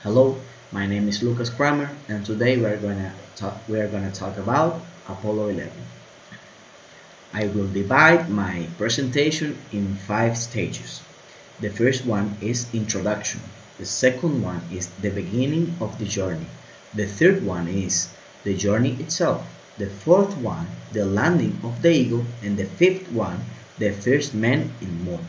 Hello, my name is Lucas Kramer, and today we are gonna talk about Apollo 11. I will divide my presentation in 5 stages. The first one is introduction. The second one is the beginning of the journey. The third one is the journey itself. The fourth one, the landing of the Eagle, and the fifth one, the first man in moon.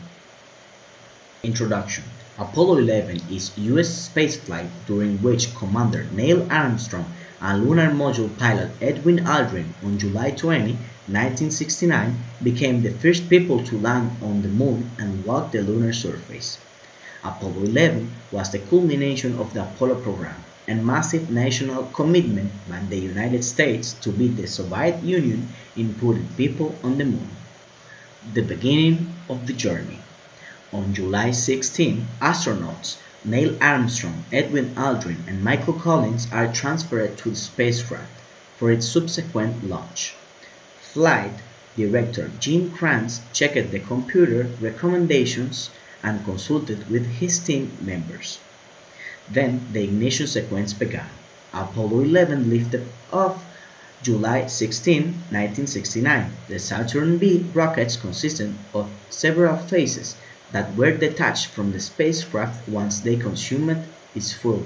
Introduction. Apollo 11 is U.S. spaceflight during which Commander Neil Armstrong and Lunar Module pilot Edwin Aldrin on July 20, 1969 became the first people to land on the Moon and walk the lunar surface. Apollo 11 was the culmination of the Apollo program and massive national commitment by the United States to beat the Soviet Union in putting people on the Moon. The beginning of the journey. On July 16, astronauts Neil Armstrong, Edwin Aldrin, and Michael Collins are transferred to the spacecraft for its subsequent launch. Flight Director Gene Kranz checked the computer recommendations and consulted with his team members. Then the ignition sequence began. Apollo 11 lifted off July 16, 1969. The Saturn V rockets consisted of several phases that were detached from the spacecraft once they consumed its fuel.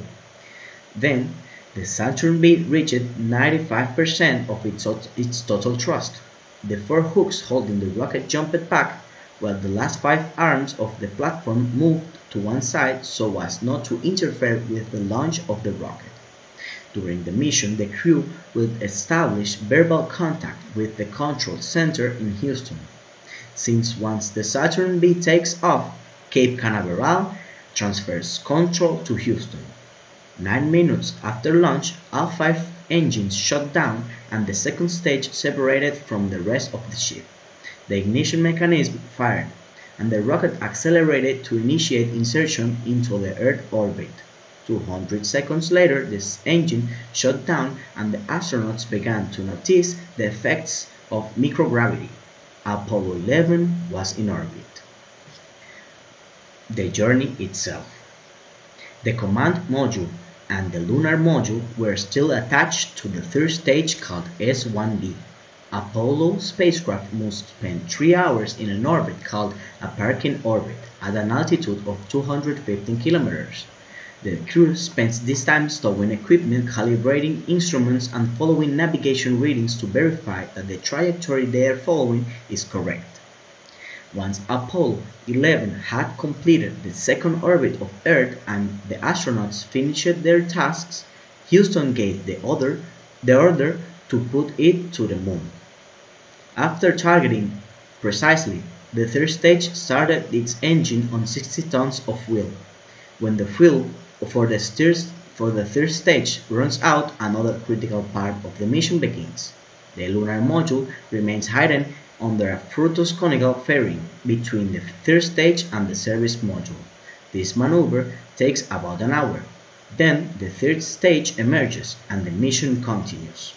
Then, the Saturn V reached 95% of its total thrust. The four hooks holding the rocket jumped back, while the last five arms of the platform moved to one side so as not to interfere with the launch of the rocket. During the mission, the crew would establish verbal contact with the control center in Houston, since once the Saturn V takes off, Cape Canaveral transfers control to Houston. 9 minutes after launch, all five engines shut down and the second stage separated from the rest of the ship. The ignition mechanism fired, and the rocket accelerated to initiate insertion into the Earth orbit. 200 seconds later, the engine shut down and the astronauts began to notice the effects of microgravity. Apollo 11 was in orbit. The journey itself. The command module and the lunar module were still attached to the third stage called S-1B. Apollo spacecraft must spend 3 hours in an orbit called a parking orbit at an altitude of 215 kilometers. The crew spends this time stowing equipment, calibrating instruments, and following navigation readings to verify that the trajectory they are following is correct. Once Apollo 11 had completed the second orbit of Earth and the astronauts finished their tasks, Houston gave the order to put it to the Moon. After targeting precisely, the third stage started its engine on 60 tons of fuel. When the fuel for the third stage runs out, another critical part of the mission begins. The lunar module remains hidden under a Frutos conical fairing between the third stage and the service module. This maneuver takes about an hour. Then the third stage emerges and the mission continues.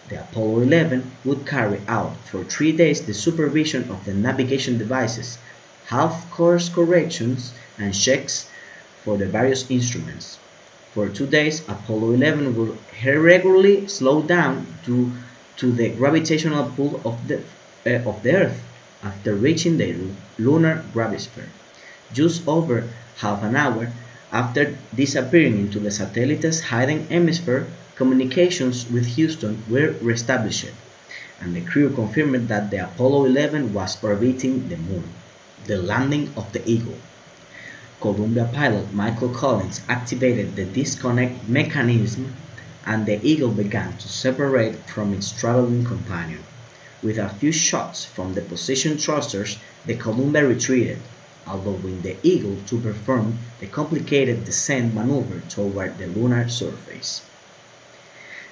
The Apollo 11 would carry out for 3 days the supervision of the navigation devices, half-course corrections, and checks for the various instruments. For 2 days, Apollo 11 will regularly slow down due to the gravitational pull of the Earth after reaching the lunar gravisphere. Just over half an hour after disappearing into the satellite's hidden hemisphere, communications with Houston were reestablished, and the crew confirmed that the Apollo 11 was orbiting the Moon. The landing of the Eagle. Columbia pilot Michael Collins activated the disconnect mechanism and the Eagle began to separate from its traveling companion. With a few shots from the position thrusters, the Columbia retreated, allowing the Eagle to perform the complicated descent maneuver toward the lunar surface.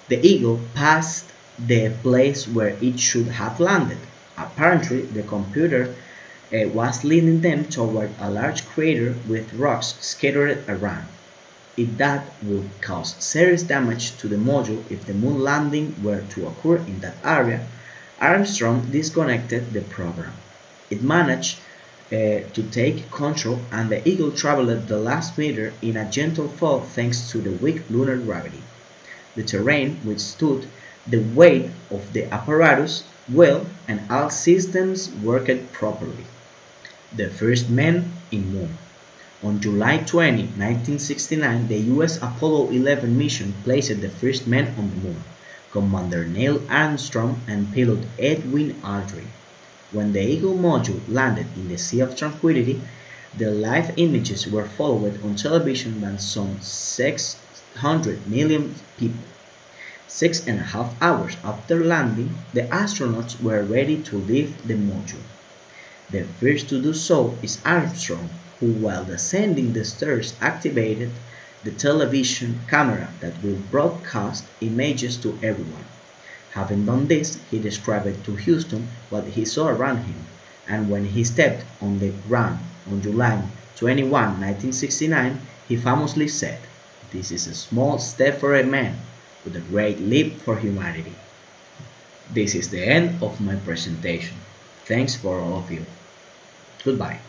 The Eagle passed the place where it should have landed. Apparently, the computer was leading them toward a large crater with rocks scattered around. That would cause serious damage to the module if the moon landing were to occur in that area. Armstrong disconnected the program. It managed to take control, and the Eagle traveled the last meter in a gentle fall thanks to the weak lunar gravity. The terrain withstood the weight of the apparatus well, and all systems worked properly. The first man in Moon. On July 20, 1969, the U.S. Apollo 11 mission placed the first man on the Moon, Commander Neil Armstrong and pilot Edwin Aldrin. When the Eagle module landed in the Sea of Tranquility, the live images were followed on television by some 600 million people. 6.5 hours after landing, the astronauts were ready to leave the module. The first to do so is Armstrong, who while descending the stairs activated the television camera that will broadcast images to everyone. Having done this, he described to Houston what he saw around him, and when he stepped on the ground on July 21, 1969, he famously said, "This is a small step for a man, but a great leap for humanity." This is the end of my presentation. Thanks for all of you. Goodbye.